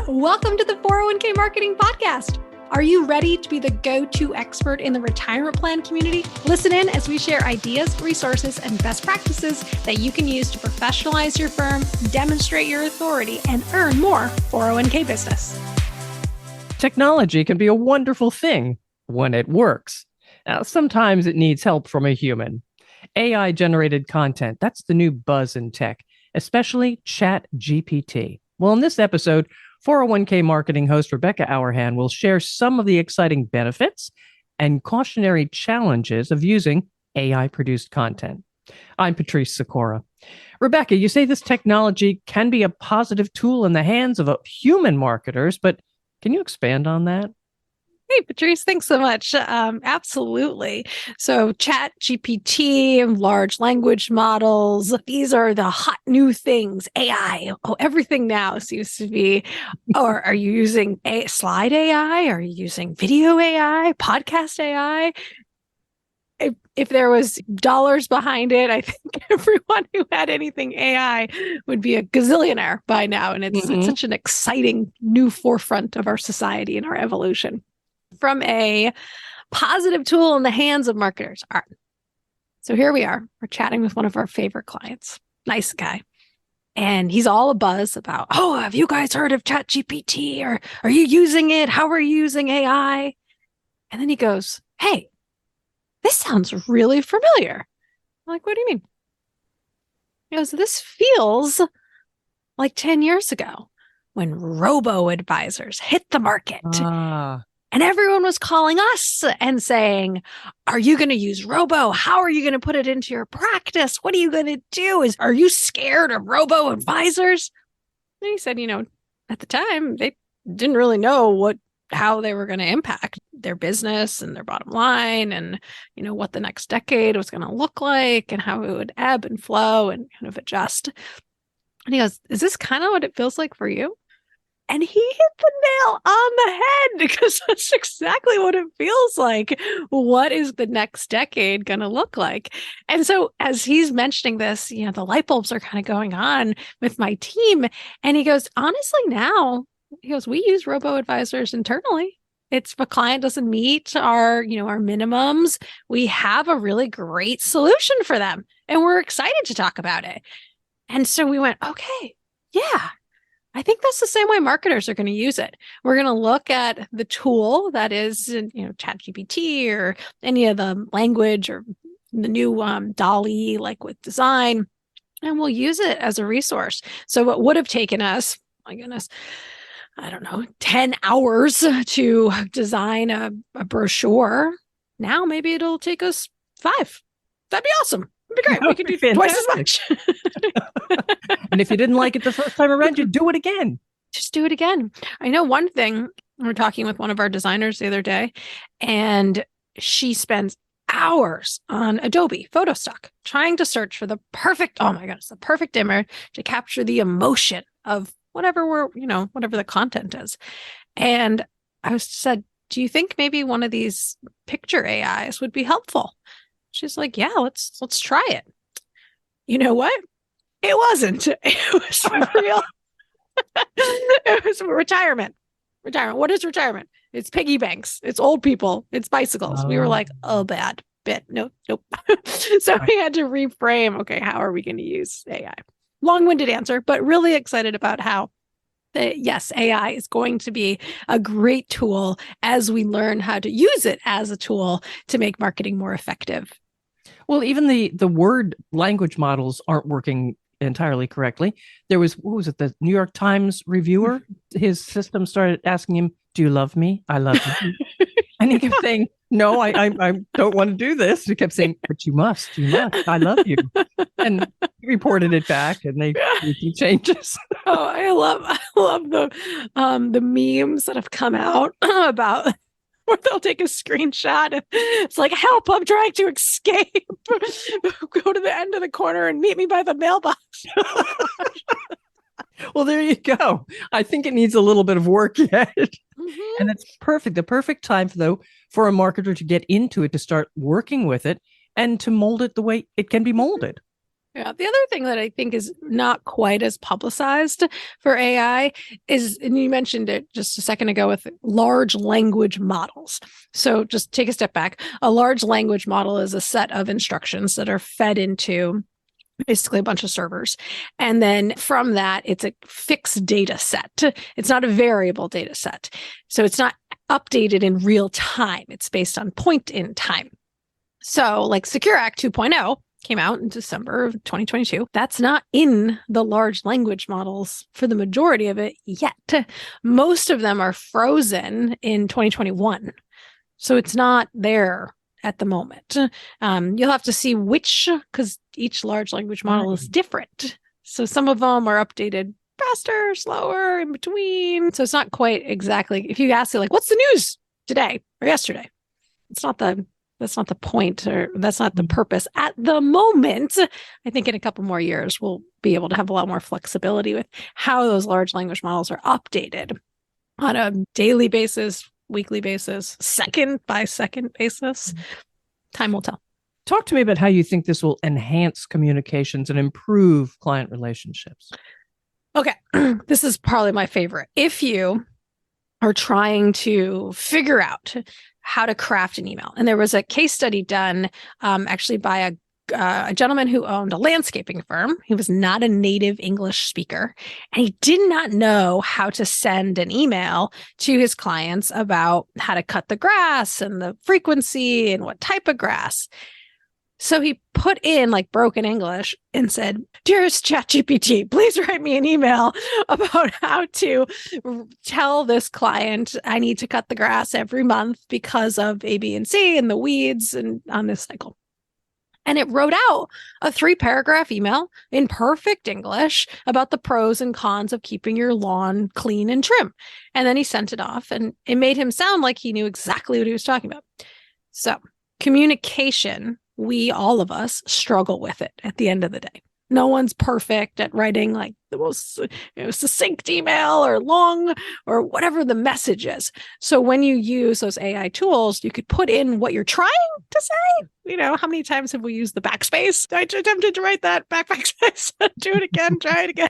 Welcome to the 401k Marketing Podcast. Are you ready to be the go-to expert in the retirement plan community? Listen in as we share ideas, resources, and best practices that you can use to professionalize your firm, demonstrate your authority, and earn more 401k business. Technology can be a wonderful thing when it works. Now, sometimes it needs help from a human. AI-generated content, that's the new buzz in tech, especially Chat GPT. Well, in this episode, 401k marketing host Rebecca Hourihan will share some of the exciting benefits and cautionary challenges of using AI-produced content. I'm Patrice Sikora. Rebecca, you say this technology can be a positive tool in the hands of human marketers, but can you expand on that? Hey, Patrice, thanks so much. Absolutely. So Chat GPT, large language models, these are the hot new things. AI. Oh, everything now seems to be, or are you using slide AI? Are you using video AI, podcast AI? If there was dollars behind it, I think everyone who had anything AI would be a gazillionaire by now. And it's such an exciting new forefront of our society and our evolution. From a positive tool in the hands of marketers. All right. So here we are. We're chatting with one of our favorite clients. Nice guy. And he's all abuzz about, oh, have you guys heard of Chat GPT? Or are you using it? How are you using AI? And then he goes, hey, this sounds really familiar. I'm like, what do you mean? He goes, this feels like 10 years ago when robo-advisors hit the market. And everyone was calling us and saying, are you going to use robo? How are you going to put it into your practice? What are you going to do? Are you scared of robo advisors? And he said, at the time, they didn't really know how they were going to impact their business and their bottom line and, what the next decade was going to look like and how it would ebb and flow and kind of adjust. And he goes, is this kind of what it feels like for you? And he hit the nail on the head because that's exactly what it feels like. What is the next decade going to look like? And so as he's mentioning this, the light bulbs are kind of going on with my team. And he goes, honestly, now, we use robo-advisors internally. If a client doesn't meet our minimums, we have a really great solution for them. And we're excited to talk about it. And so we went, okay, yeah. I think that's the same way marketers are going to use it. We're going to look at the tool that is, Chat GPT or any of the language or the new DALL-E, like with design, and we'll use it as a resource. So what would have taken us, my goodness, I don't know, 10 hours to design a brochure. Now maybe it'll take us 5. That'd be awesome. It'd be great. We could do twice as much. And if you didn't like it the first time around, you do it again. Just do it again. I know one thing. We're talking with one of our designers the other day, and she spends hours on Adobe Photostock trying to search for the perfect image to capture the emotion of whatever the content is. And I said, do you think maybe one of these picture AIs would be helpful? She's like, yeah, let's try it. You know what? It wasn't. It was real. It was retirement. What is retirement? It's piggy banks. It's old people. It's bicycles. We were like, oh, bad. Nope. So we had to reframe. Okay, how are we going to use AI? Long-winded answer, but really excited about how yes, AI is going to be a great tool as we learn how to use it as a tool to make marketing more effective. Well, even the word language models aren't working entirely correctly. There was, the New York Times reviewer? His system started asking him, do you love me? I love you. And he kept saying, no, I don't want to do this. He kept saying, but you must. I love you. And he reported it back and they made some changes. Oh, I love the memes that have come out about where they'll take a screenshot and it's like, help, I'm trying to escape. Go to the end of the corner and meet me by the mailbox. Well, there you go. I think it needs a little bit of work yet. And it's perfect. The perfect time, for a marketer to get into it, to start working with it and to mold it the way it can be molded. Yeah. The other thing that I think is not quite as publicized for AI is, and you mentioned it just a second ago with large language models. So just take a step back. A large language model is a set of instructions that are fed into basically a bunch of servers. And then from that, it's a fixed data set. It's not a variable data set. So it's not updated in real time. It's based on point in time. So like Secure Act 2.0 came out in December of 2022. That's not in the large language models for the majority of it yet. Most of them are frozen in 2021. So it's not there at the moment. You'll have to see which, because each large language model is different. So some of them are updated faster, slower, in between. So it's not quite exactly, if you ask it like, what's the news today or yesterday? That's not the point, or that's not the purpose at the moment. I think in a couple more years, we'll be able to have a lot more flexibility with how those large language models are updated on a daily basis, weekly basis, second by second basis. Time will tell. Talk to me about how you think this will enhance communications and improve client relationships. Okay, this is probably my favorite. If you are trying to figure out how to craft an email, and there was a case study done actually by a gentleman who owned a landscaping firm. He was not a native English speaker, and he did not know how to send an email to his clients about how to cut the grass and the frequency and what type of grass. So he put in like broken English and said, "Dearest Chat GPT, please write me an email about how to tell this client I need to cut the grass every month because of A, B, and C and the weeds and on this cycle." And it wrote out a 3-paragraph email in perfect English about the pros and cons of keeping your lawn clean and trim. And then he sent it off, and it made him sound like he knew exactly what he was talking about. So communication, all of us struggle with it at the end of the day. No one's perfect at writing like the most succinct email or long or whatever the message is. So when you use those AI tools, you could put in what you're trying to say. How many times have we used the backspace? I attempted to write that backspace. Do it again, try it again.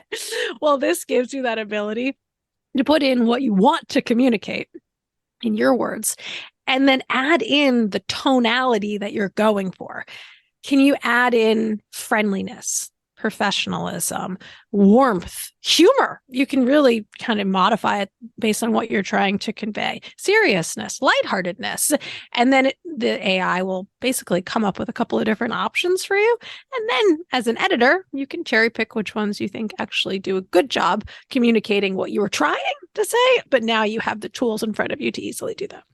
Well, this gives you that ability to put in what you want to communicate in your words, and then add in the tonality that you're going for. Can you add in friendliness, professionalism, warmth, humor? You can really kind of modify it based on what you're trying to convey. Seriousness, lightheartedness. And then the AI will basically come up with a couple of different options for you. And then as an editor, you can cherry pick which ones you think actually do a good job communicating what you were trying to say, but now you have the tools in front of you to easily do that.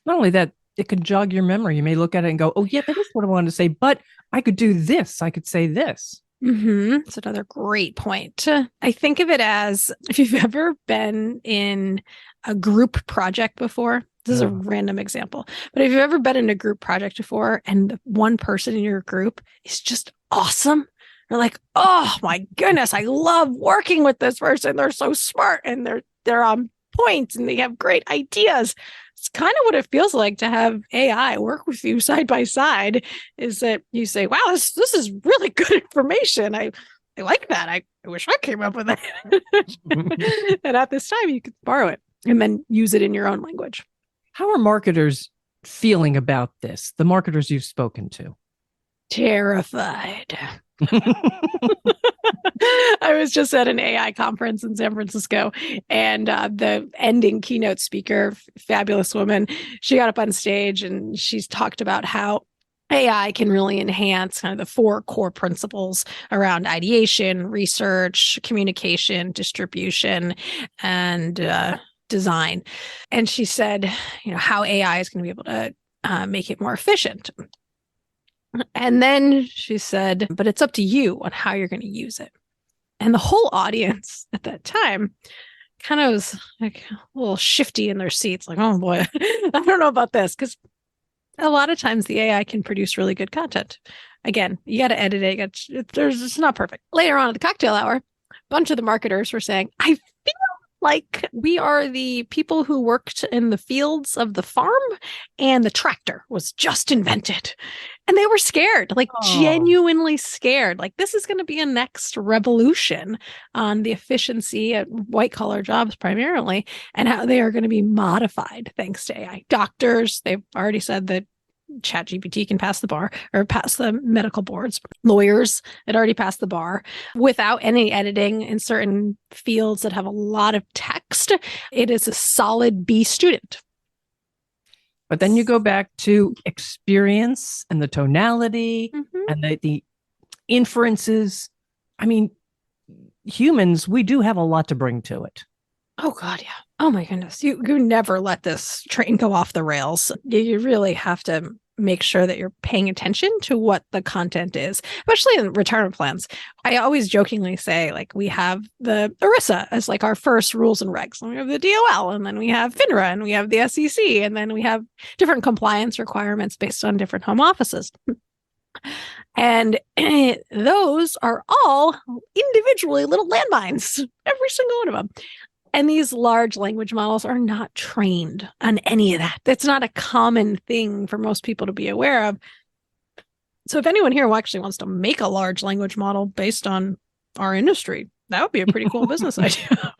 Not only that, it can jog your memory. You may look at it and go, oh, yeah, that is what I wanted to say, but I could do this. I could say this. That's another great point. I think of it as if you've ever been in a group project before. This is a random example, but if you've ever been in a group project before and one person in your group is just awesome, you're like, oh my goodness, I love working with this person. They're so smart and they're on point and they have great ideas. It's kind of what it feels like to have AI work with you side by side, is that you say, wow, this is really good information. I like that. I wish I came up with that. And at this time, you could borrow it and then use it in your own language. How are marketers feeling about this? The marketers you've spoken to? Terrified. I was just at an AI conference in San Francisco, and the ending keynote speaker, fabulous woman, she got up on stage and she's talked about how AI can really enhance kind of the 4 core principles around ideation, research, communication, distribution, and design. And she said, how AI is going to be able to make it more efficient. And then she said, but it's up to you on how you're going to use it. And the whole audience at that time kind of was like a little shifty in their seats, like, oh boy, I don't know about this. Because a lot of times the AI can produce really good content. Again, you got to edit it. It's not perfect. Later on at the cocktail hour, a bunch of the marketers were saying, I feel Like we are the people who worked in the fields of the farm and the tractor was just invented. And they were scared, like Oh, genuinely scared. Like this is going to be a next revolution on the efficiency at white collar jobs primarily and how they are going to be modified thanks to AI. Doctors, they've already said that Chat GPT can pass the bar or pass the medical boards. Lawyers, it already passed the bar without any editing in certain fields that have a lot of text. It is a solid B student. but then you go back to experience and the tonality Mm-hmm. and the inferences. I mean, humans, we do have a lot to bring to it. Oh God, yeah. Oh my goodness. You never let this train go off the rails. You really have to make sure that you're paying attention to what the content is, especially in retirement plans. I always jokingly say, like, we have the ERISA as like our first rules and regs. And we have the DOL, and then we have FINRA, and we have the SEC, and then we have different compliance requirements based on different home offices. And those are all individually little landmines, every single one of them. And these large language models are not trained on any of that. That's not a common thing for most people to be aware of. So if anyone here actually wants to make a large language model based on our industry, that would be a pretty cool business idea.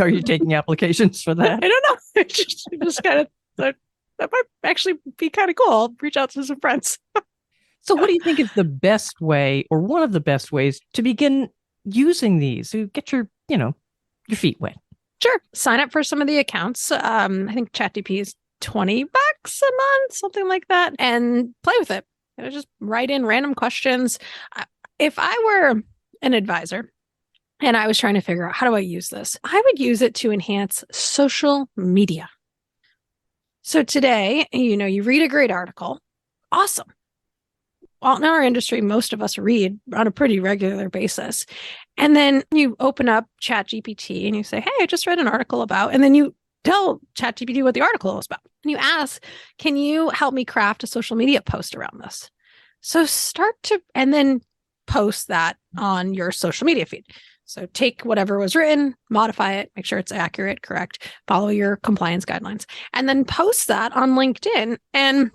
Are you taking applications for that? I don't know. Just kind of that might actually be kind of cool. I'll reach out to some friends. So, what do you think is the best way, or one of the best ways, to begin using these to get your feet wet? Sure. Sign up for some of the accounts. I think ChatGPT is $20 a month, something like that, and play with it. Just write in random questions. If I were an advisor and I was trying to figure out how do I use this, I would use it to enhance social media. So today, you read a great article. Awesome. Well, in our industry, most of us read on a pretty regular basis. And then you open up Chat GPT and you say, hey, I just read an article about, and then you tell Chat GPT what the article is about. And you ask, can you help me craft a social media post around this? So and then post that on your social media feed. So take whatever was written, modify it, make sure it's accurate, correct, follow your compliance guidelines, and then post that on LinkedIn and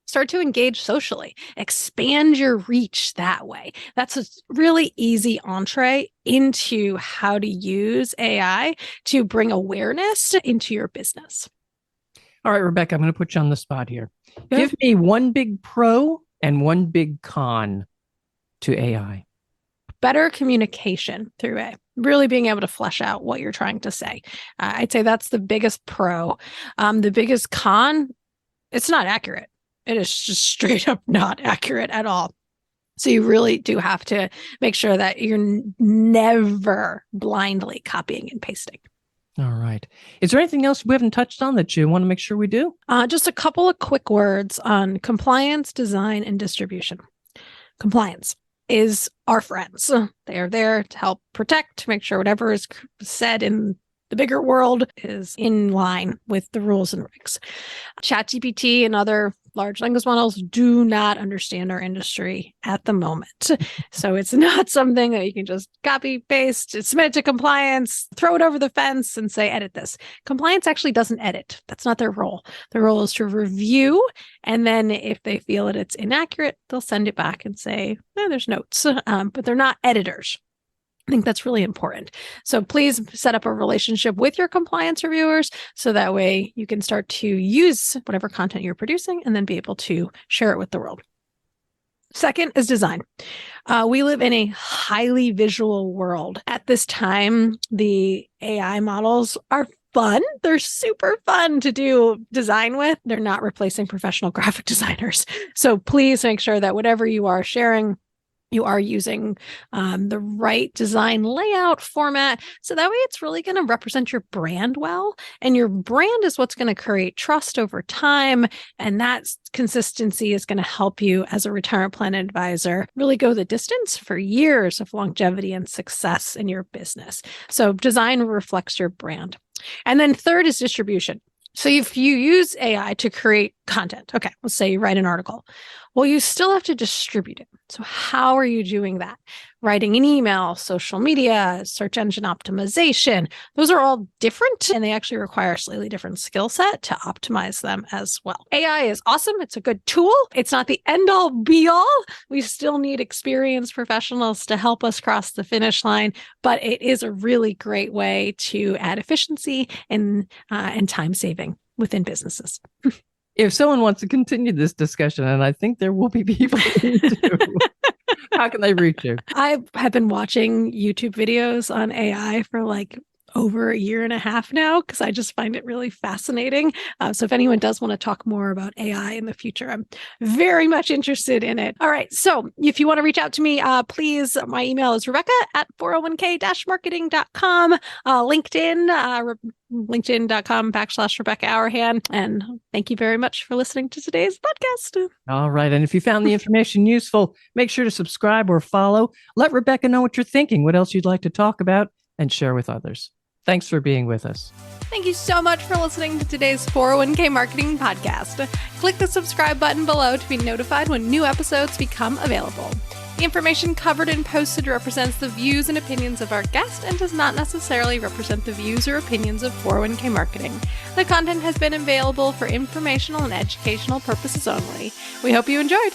start to engage socially, expand your reach that way. That's a really easy entree into how to use AI to bring awareness into your business. All right, Rebecca, I'm going to put you on the spot here. Give me one big pro and one big con to AI. Better communication through it, really being able to flesh out what you're trying to say. I'd say that's the biggest pro. The biggest con, it's not accurate. It is just straight up not accurate at all. So you really do have to make sure that you're never blindly copying and pasting. All right. Is there anything else we haven't touched on that you want to make sure we do? Just a couple of quick words on compliance, design, and distribution. Compliance is our friends. They are there to help protect, make sure whatever is said in the bigger world is in line with the rules and regs. ChatGPT and other large language models do not understand our industry at the moment. So it's not something that you can just copy, paste, submit it to compliance, throw it over the fence and say, edit this. Compliance actually doesn't edit. That's not their role. Their role is to review. And then if they feel that it's inaccurate, they'll send it back and say, there's notes, but they're not editors. I think that's really important. So please set up a relationship with your compliance reviewers so that way you can start to use whatever content you're producing and then be able to share it with the world. Second is design. We live in a highly visual world. At this time, the AI models are fun. They're super fun to do design with. They're not replacing professional graphic designers. So please make sure that whatever you are sharing, you are using the right design layout format. So that way it's really going to represent your brand well. And your brand is what's going to create trust over time. And that consistency is going to help you as a retirement plan advisor really go the distance for years of longevity and success in your business. So design reflects your brand. And then third is distribution. So if you use AI to create content, okay, let's say you write an article. Well, you still have to distribute it. So how are you doing that? writing an email, social media, search engine optimization. Those are all different, and they actually require a slightly different skill set to optimize them as well. AI is awesome. It's a good tool. It's not the end all be all. We still need experienced professionals to help us cross the finish line, but it is a really great way to add efficiency and time saving within businesses. If someone wants to continue this discussion, and I think there will be people who do, how can they reach you? I have been watching YouTube videos on AI for like over a year and a half now because I just find it really fascinating. So if anyone does want to talk more about AI in the future, I'm very much interested in it. All right. So if you want to reach out to me, please, my email is Rebecca@401k-marketing.com, LinkedIn, linkedin.com/Rebecca Hourihan. And thank you very much for listening to today's podcast. All right. And if you found the information useful, make sure to subscribe or follow. Let Rebecca know what you're thinking, what else you'd like to talk about, and share with others. Thanks for being with us. Thank you so much for listening to today's 401k Marketing Podcast. Click the subscribe button below to be notified when new episodes become available. The information covered and posted represents the views and opinions of our guest and does not necessarily represent the views or opinions of 401k Marketing. The content has been available for informational and educational purposes only. We hope you enjoyed.